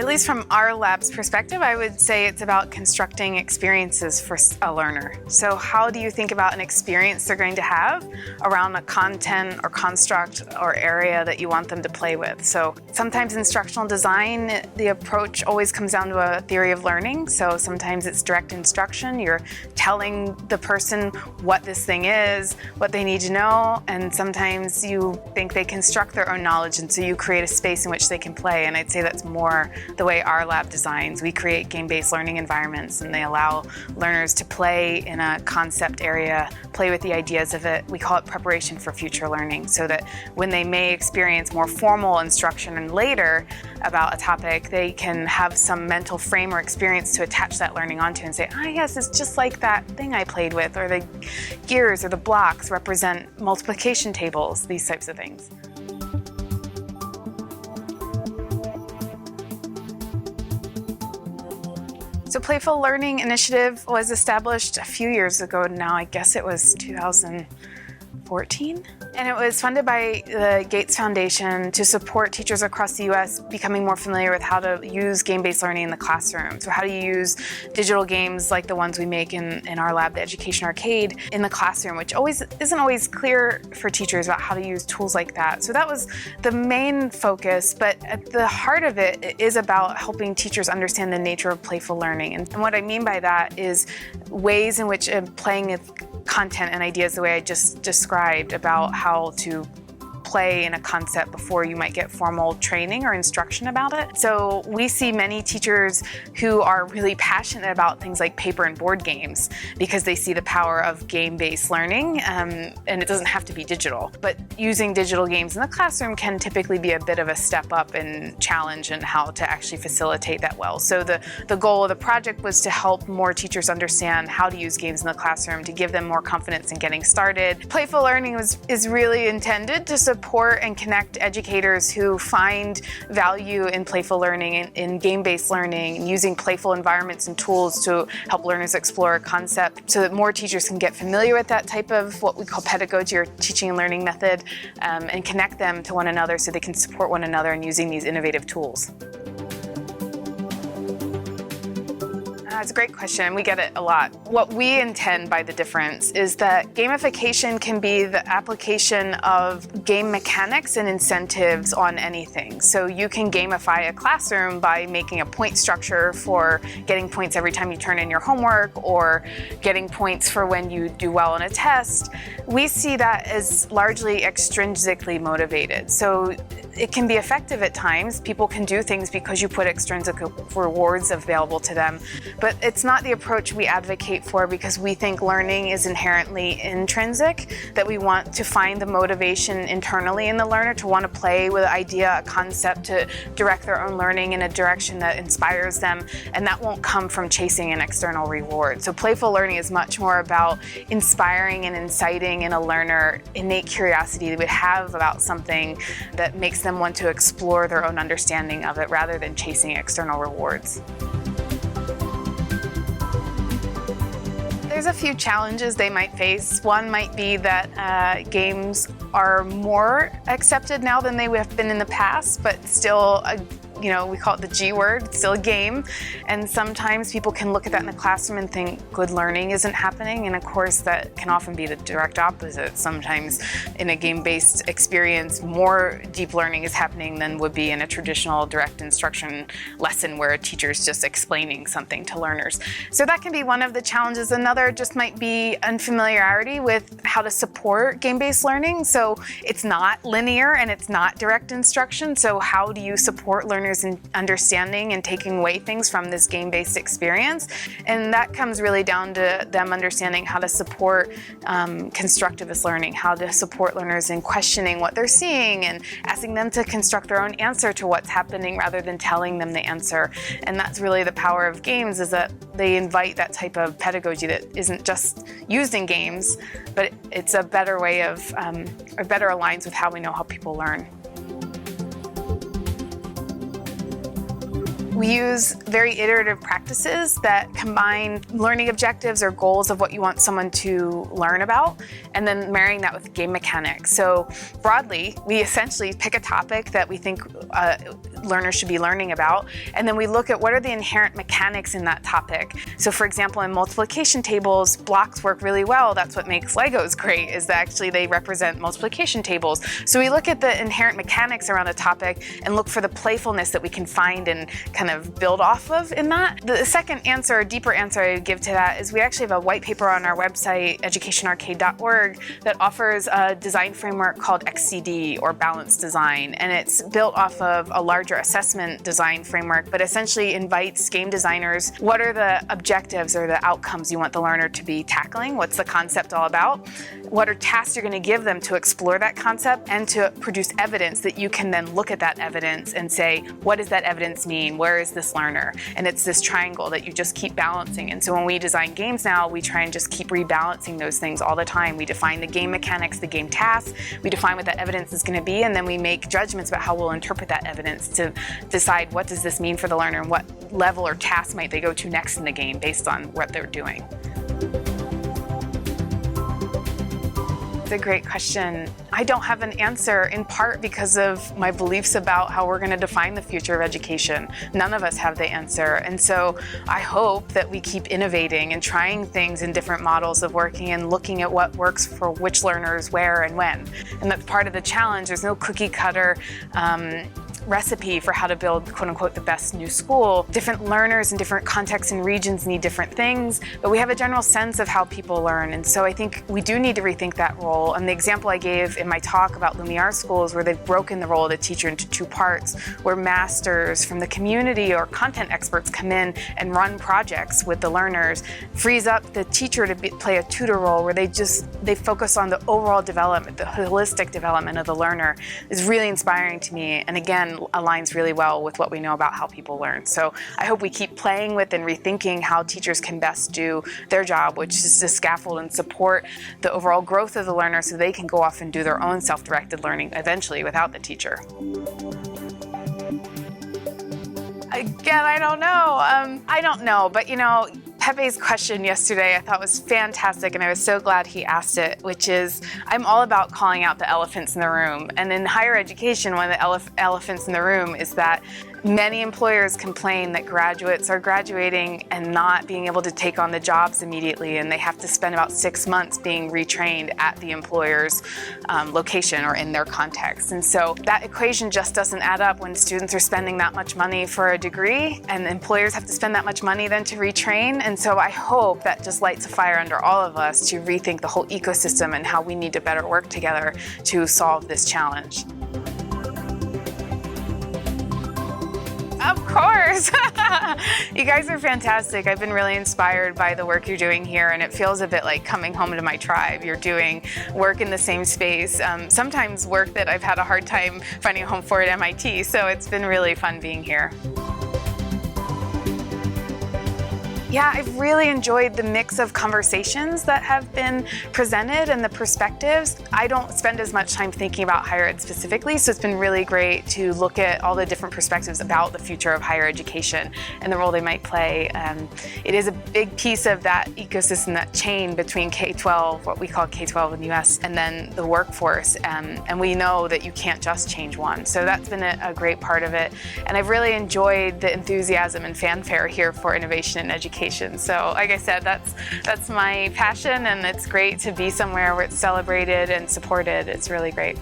At least from our lab's perspective, I would say it's about constructing experiences for a learner. So how do you think about an experience they're going to have around a content or construct or area that you want them to play with? So sometimes instructional design, the approach always comes down to a theory of learning. So sometimes it's direct instruction. You're telling the person what this thing is, what they need to know, and sometimes you think they construct their own knowledge, and so you create a space in which they can play. And I'd say that's more the way our lab designs. We create game-based learning environments, and they allow learners to play in a concept area, play with the ideas of it. We call it preparation for future learning, so that when they may experience more formal instruction and later about a topic, they can have some mental frame or experience to attach that learning onto and say, yes, it's just like that thing I played with, or the gears or the blocks represent multiplication tables, these types of things. So Playful Learning Initiative was established a few years ago now. I guess it was 2014. And it was funded by the Gates Foundation to support teachers across the U.S. becoming more familiar with how to use game-based learning in the classroom. So how do you use digital games like the ones we make in our lab, the Education Arcade, in the classroom, which isn't always clear for teachers about how to use tools like that. So that was the main focus, but at the heart of it is about helping teachers understand the nature of playful learning. And what I mean by that is ways in which playing with content and ideas the way I just described about how to play in a concept before you might get formal training or instruction about it. So we see many teachers who are really passionate about things like paper and board games because they see the power of game-based learning, and it doesn't have to be digital. But using digital games in the classroom can typically be a bit of a step up and challenge in how to actually facilitate that well. So the goal of the project was to help more teachers understand how to use games in the classroom, to give them more confidence in getting started. Playful learning is really intended to support and connect educators who find value in playful learning, in game-based learning, and using playful environments and tools to help learners explore a concept so that more teachers can get familiar with that type of what we call pedagogy or teaching and learning method, and connect them to one another so they can support one another in using these innovative tools. That's a great question. We get it a lot. What we intend by the difference is that gamification can be the application of game mechanics and incentives on anything. So you can gamify a classroom by making a point structure for getting points every time you turn in your homework or getting points for when you do well on a test. We see that as largely extrinsically motivated. So it can be effective at times. People can do things because you put extrinsic rewards available to them. But it's not the approach we advocate for because we think learning is inherently intrinsic, that we want to find the motivation internally in the learner to want to play with an idea, a concept, to direct their own learning in a direction that inspires them, and that won't come from chasing an external reward. So playful learning is much more about inspiring and inciting in a learner innate curiosity they would have about something that makes them want to explore their own understanding of it rather than chasing external rewards. There's a few challenges they might face. One might be that games are more accepted now than they have been in the past, but still we call it the G word, it's still a game. And sometimes people can look at that in the classroom and think good learning isn't happening. And of course, that can often be the direct opposite. Sometimes in a game-based experience, more deep learning is happening than would be in a traditional direct instruction lesson where a teacher's just explaining something to learners. So that can be one of the challenges. Another just might be unfamiliarity with how to support game-based learning. So it's not linear and it's not direct instruction. So how do you support learners in understanding and taking away things from this game-based experience? And that comes really down to them understanding how to support constructivist learning, how to support learners in questioning what they're seeing and asking them to construct their own answer to what's happening rather than telling them the answer. And that's really the power of games, is that they invite that type of pedagogy that isn't just used in games, but it's a better way of, or better aligns with how we know how people learn. We use very iterative practices that combine learning objectives or goals of what you want someone to learn about, and then marrying that with game mechanics. So broadly, we essentially pick a topic that we think learners should be learning about, and then we look at what are the inherent mechanics in that topic. So for example, in multiplication tables, blocks work really well. That's what makes Legos great, is that actually they represent multiplication tables. So we look at the inherent mechanics around a topic and look for the playfulness that we can find and kind of build off of in that. The second answer, deeper answer I would give to that is we actually have a white paper on our website, educationarcade.org, that offers a design framework called XCD, or balanced design, and it's built off of a larger assessment design framework, but essentially invites game designers, what are the objectives or the outcomes you want the learner to be tackling? What's the concept all about? What are tasks you're going to give them to explore that concept and to produce evidence that you can then look at that evidence and say, what does that evidence mean? Where is this learner? And it's this triangle that you just keep balancing. And so when we design games now, we try and just keep rebalancing those things all the time. We define the game mechanics, the game tasks, we define what that evidence is going to be, and then we make judgments about how we'll interpret that evidence to decide what does this mean for the learner and what level or task might they go to next in the game based on what they're doing. It's a great question. I don't have an answer, in part because of my beliefs about how we're going to define the future of education. None of us have the answer. And so I hope that we keep innovating and trying things in different models of working and looking at what works for which learners, where, and when. And that's part of the challenge. There's no cookie cutter recipe for how to build, quote unquote, the best new school. Different learners in different contexts and regions need different things, but we have a general sense of how people learn. And so I think we do need to rethink that role. And the example I gave in my talk about Lumiere schools, where they've broken the role of the teacher into two parts, where masters from the community or content experts come in and run projects with the learners, frees up the teacher to play a tutor role where they focus on the overall development, the holistic development of the learner, is really inspiring to me. And again, aligns really well with what we know about how people learn. So I hope we keep playing with and rethinking how teachers can best do their job, which is to scaffold and support the overall growth of the learner so they can go off and do their own self-directed learning eventually without the teacher. Again, I don't know, but Pepe's question yesterday I thought was fantastic, and I was so glad he asked it, which is, I'm all about calling out the elephants in the room. And in higher education, one of the elephants in the room is that many employers complain that graduates are graduating and not being able to take on the jobs immediately, and they have to spend about 6 months being retrained at the employer's location or in their context. And so that equation just doesn't add up when students are spending that much money for a degree and employers have to spend that much money then to retrain. And so I hope that just lights a fire under all of us to rethink the whole ecosystem and how we need to better work together to solve this challenge. Of course. You guys are fantastic. I've been really inspired by the work you're doing here, and it feels a bit like coming home to my tribe. You're doing work in the same space, sometimes work that I've had a hard time finding a home for at MIT, so it's been really fun being here. Yeah, I've really enjoyed the mix of conversations that have been presented and the perspectives. I don't spend as much time thinking about higher ed specifically, so it's been really great to look at all the different perspectives about the future of higher education and the role they might play. It is a big piece of that ecosystem, that chain between K-12, what we call K-12 in the US, and then the workforce. And we know that you can't just change one. So that's been a great part of it. And I've really enjoyed the enthusiasm and fanfare here for innovation and education. So like I said, that's my passion, and it's great to be somewhere where it's celebrated and supported. It's really great.